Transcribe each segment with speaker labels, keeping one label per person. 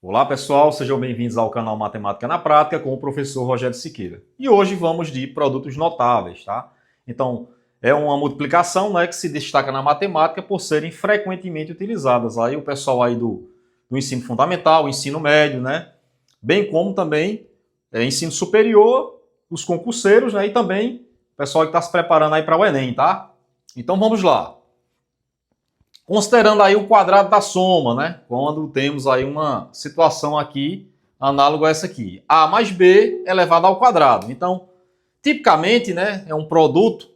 Speaker 1: Olá pessoal, sejam bem-vindos ao canal Matemática na Prática com o professor Rogério Siqueira. E hoje vamos de produtos notáveis, tá? Então, é uma multiplicação, né, que se destaca na matemática por serem frequentemente utilizadas. Aí o pessoal aí do ensino fundamental, ensino médio, né? Bem como também ensino superior, os concurseiros, né? E também o pessoal que está se preparando aí para o Enem, tá? Então vamos lá. Considerando aí o quadrado da soma, né? Quando temos aí uma situação aqui análoga a essa aqui. A mais B elevado ao quadrado. Então, tipicamente, né, é um produto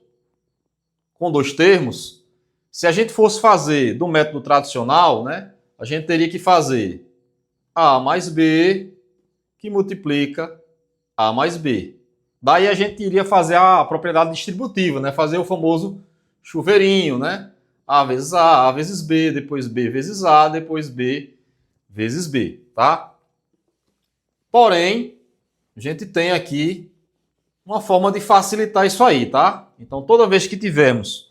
Speaker 1: com dois termos. Se a gente fosse fazer do método tradicional, né, a gente teria que fazer A mais B que multiplica A mais B. Daí a gente iria fazer a propriedade distributiva, né? Fazer o famoso chuveirinho, né? A vezes B, depois B vezes A, depois B vezes B, tá? Porém, a gente tem aqui uma forma de facilitar isso aí, tá? Então, toda vez que tivermos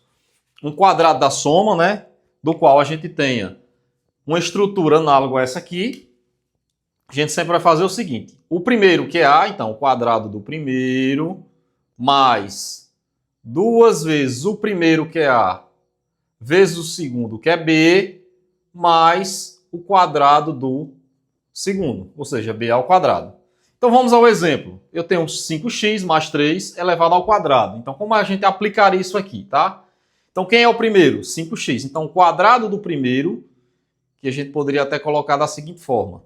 Speaker 1: um quadrado da soma, né, do qual a gente tenha uma estrutura análoga a essa aqui, a gente sempre vai fazer o seguinte. O primeiro, que é A, então, o quadrado do primeiro, mais duas vezes o primeiro, que é A, vezes o segundo, que é B, mais o quadrado do segundo, ou seja, B ao quadrado. Então vamos ao exemplo. Eu tenho 5x mais 3 elevado ao quadrado. Então como a gente aplicaria isso aqui, tá? Então quem é o primeiro? 5x. Então o quadrado do primeiro, que a gente poderia até colocar da seguinte forma.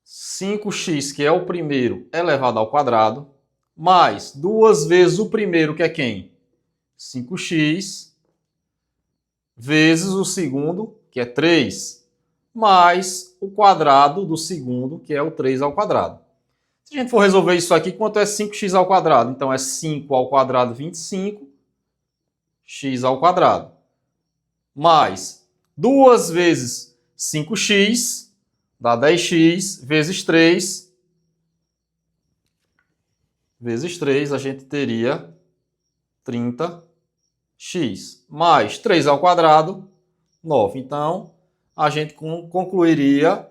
Speaker 1: 5x, que é o primeiro, elevado ao quadrado, mais duas vezes o primeiro, que é quem? 5x, vezes o segundo, que é 3, mais o quadrado do segundo, que é o 3 ao quadrado. Se a gente for resolver isso aqui, quanto é 5x ao quadrado? Então é 5 ao quadrado, 25, x ao quadrado. Mais 2 vezes 5x, dá 10x, vezes 3, a gente teria 30x. Mais 3 ao quadrado, 9. Então, a gente concluiria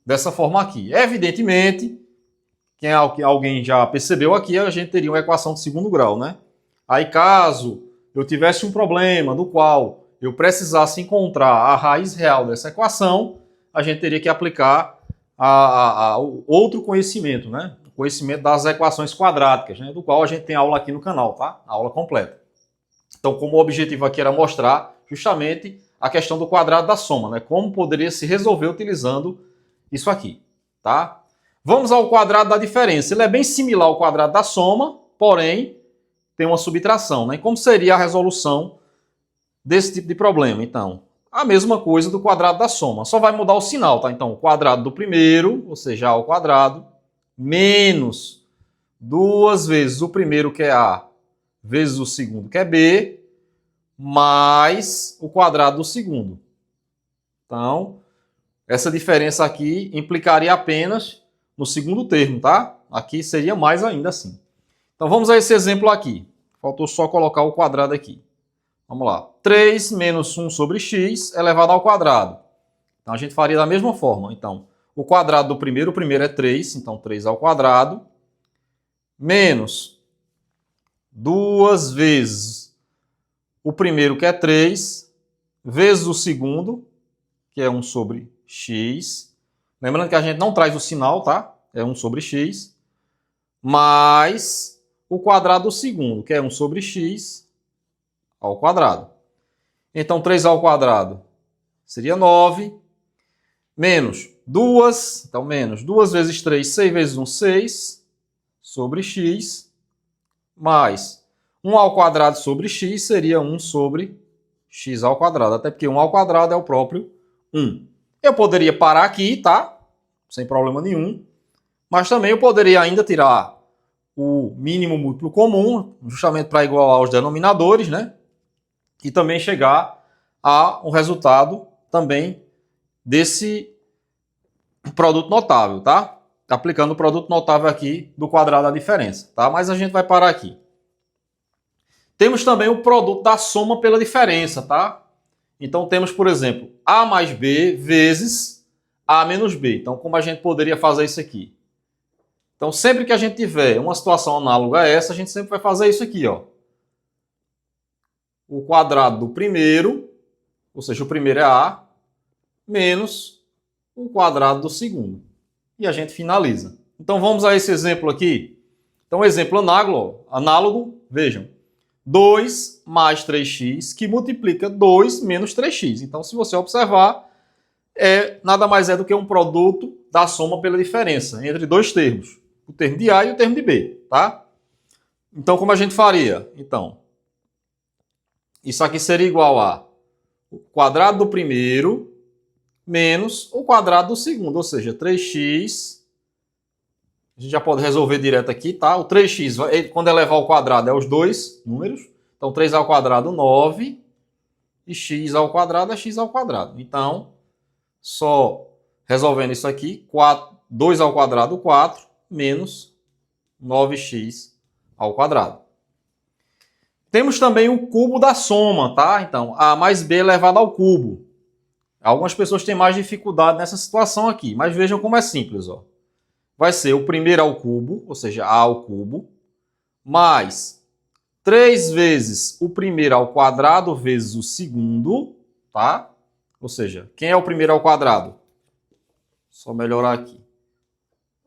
Speaker 1: dessa forma aqui. Evidentemente, alguém já percebeu aqui, a gente teria uma equação de segundo grau, né? Aí, caso eu tivesse um problema do qual eu precisasse encontrar a raiz real dessa equação, a gente teria que aplicar outro conhecimento, né? O conhecimento das equações quadráticas, né? Do qual a gente tem aula aqui no canal, tá? A aula completa. Então, como o objetivo aqui era mostrar justamente a questão do quadrado da soma, né? Como poderia se resolver utilizando isso aqui, tá? Vamos ao quadrado da diferença. Ele é bem similar ao quadrado da soma, porém tem uma subtração, né? E como seria a resolução desse tipo de problema? Então, a mesma coisa do quadrado da soma, só vai mudar o sinal, tá? Então, o quadrado do primeiro, ou seja, A ao quadrado, menos duas vezes o primeiro, que é A, vezes o segundo, que é B, mais o quadrado do segundo. Então, essa diferença aqui implicaria apenas no segundo termo, tá? Aqui seria mais ainda assim. Então, vamos a esse exemplo aqui. Faltou só colocar o quadrado aqui. Vamos lá. 3 menos 1 sobre x elevado ao quadrado. Então, a gente faria da mesma forma. Então, o quadrado do primeiro, o primeiro é 3, então 3 ao quadrado, menos 2 vezes o primeiro, que é 3, vezes o segundo, que é 1 sobre x. Lembrando que a gente não traz o sinal, tá? É 1 sobre x. Mais o quadrado do segundo, que é 1 sobre x ao quadrado. Então, 3 ao quadrado seria 9. Menos 2. Então, menos 2 vezes 3, 6 vezes 1, 6 sobre x. Mais 1 ao quadrado sobre x seria 1 sobre x ao quadrado. Até porque 1 ao quadrado é o próprio 1. Eu poderia parar aqui, tá? Sem problema nenhum. Mas também eu poderia ainda tirar o mínimo múltiplo comum, justamente para igualar os denominadores, né? E também chegar a um resultado também desse produto notável, tá? Aplicando o produto notável aqui do quadrado da diferença, tá? Mas a gente vai parar aqui. Temos também o produto da soma pela diferença, tá? Então temos, por exemplo, A mais B vezes A menos B. Então como a gente poderia fazer isso aqui? Então sempre que a gente tiver uma situação análoga a essa, a gente sempre vai fazer isso aqui, ó. O quadrado do primeiro, ou seja, o primeiro é A, menos o quadrado do segundo. E a gente finaliza. Então vamos a esse exemplo aqui. Então exemplo análogo, vejam. 2 mais 3x que multiplica 2 menos 3x. Então se você observar, nada mais é do que um produto da soma pela diferença entre dois termos. O termo de A e o termo de B, tá? Então como a gente faria? Então, isso aqui seria igual a o quadrado do primeiro menos o quadrado do segundo, ou seja, 3x. A gente já pode resolver direto aqui, tá? O 3x, quando elevar ao quadrado, é os dois números. Então, 3 ao quadrado, 9. E x ao quadrado é x ao quadrado. Então, só resolvendo isso aqui, 2 ao quadrado, 4, menos 9x ao quadrado. Temos também o cubo da soma, tá? Então, A mais B elevado ao cubo. Algumas pessoas têm mais dificuldade nessa situação aqui, mas vejam como é simples, ó. Vai ser o primeiro ao cubo, ou seja, A ao cubo, mais 3 vezes o primeiro ao quadrado vezes o segundo, tá? Ou seja, quem é o primeiro ao quadrado? Só melhorar aqui.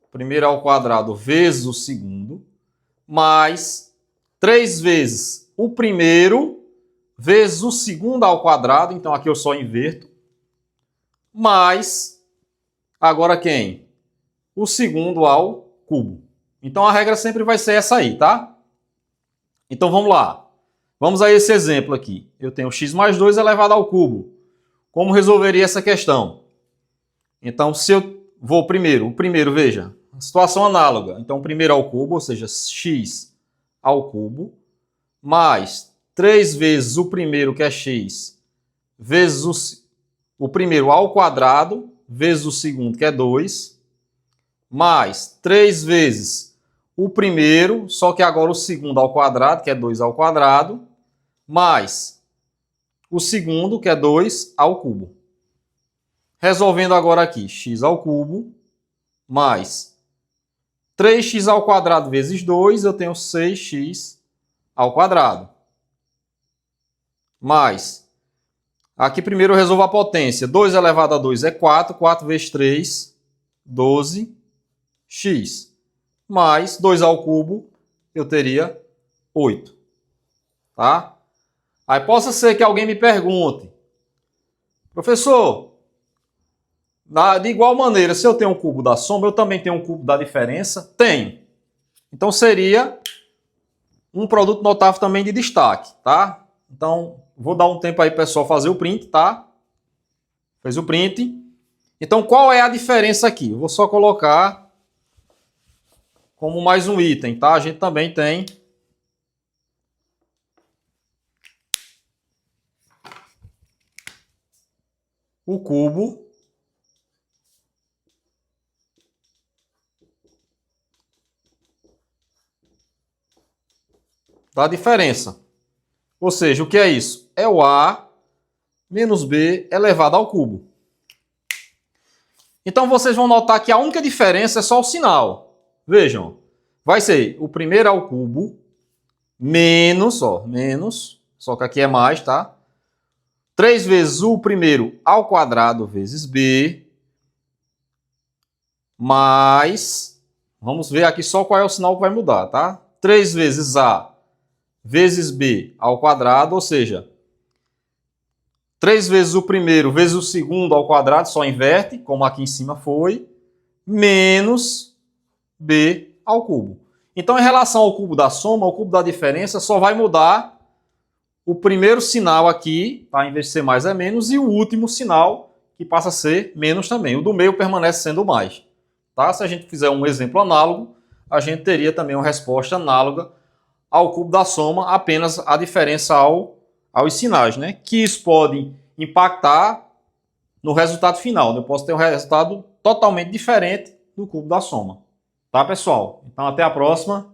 Speaker 1: Primeiro ao quadrado vezes o segundo, mais 3 vezes o primeiro vezes o segundo ao quadrado, então aqui eu só inverto, mais, agora quem? O segundo ao cubo. Então a regra sempre vai ser essa aí, tá? Então vamos lá. Vamos a esse exemplo aqui. Eu tenho x mais 2 elevado ao cubo. Como resolveria essa questão? Então se eu vou primeiro, veja, situação análoga. Então primeiro ao cubo, ou seja, x ao cubo, mais 3 vezes o primeiro, que é x, vezes o primeiro ao quadrado, vezes o segundo, que é 2, mais 3 vezes o primeiro, só que agora o segundo ao quadrado, que é 2 ao quadrado, mais o segundo, que é 2 ao cubo. Resolvendo agora aqui, x ao cubo, mais 3x ao quadrado vezes 2, eu tenho 6x ao quadrado. Mais, aqui primeiro eu resolvo a potência. 2 elevado a 2 é 4. 4 vezes 3, 12x. Mais 2 ao cubo, eu teria 8. Tá? Aí possa ser que alguém me pergunte, professor, de igual maneira, se eu tenho um cubo da soma, eu também tenho um cubo da diferença? Tenho. Então seria um produto notável também de destaque, tá? Então, vou dar um tempo aí, pessoal, fazer o print, tá? Fez o print. Então, qual é a diferença aqui? Eu vou só colocar como mais um item, tá? A gente também tem o cubo da diferença. Ou seja, o que é isso? É o A menos B elevado ao cubo. Então vocês vão notar que a única diferença é só o sinal. Vejam, vai ser o primeiro ao cubo menos, só que aqui é mais, tá? 3 vezes o primeiro ao quadrado vezes B, mais, vamos ver aqui só qual é o sinal que vai mudar, tá? 3 vezes A vezes B ao quadrado, ou seja, 3 vezes o primeiro vezes o segundo ao quadrado, só inverte, como aqui em cima foi, menos B ao cubo. Então, em relação ao cubo da soma, o cubo da diferença só vai mudar o primeiro sinal aqui, tá? Em vez de ser mais é menos, e o último sinal, que passa a ser menos também. O do meio permanece sendo mais. Tá? Se a gente fizer um exemplo análogo, a gente teria também uma resposta análoga ao cubo da soma, apenas a diferença aos sinais, né? Que isso pode impactar no resultado final. Eu posso ter um resultado totalmente diferente do cubo da soma. Tá, pessoal? Então, até a próxima.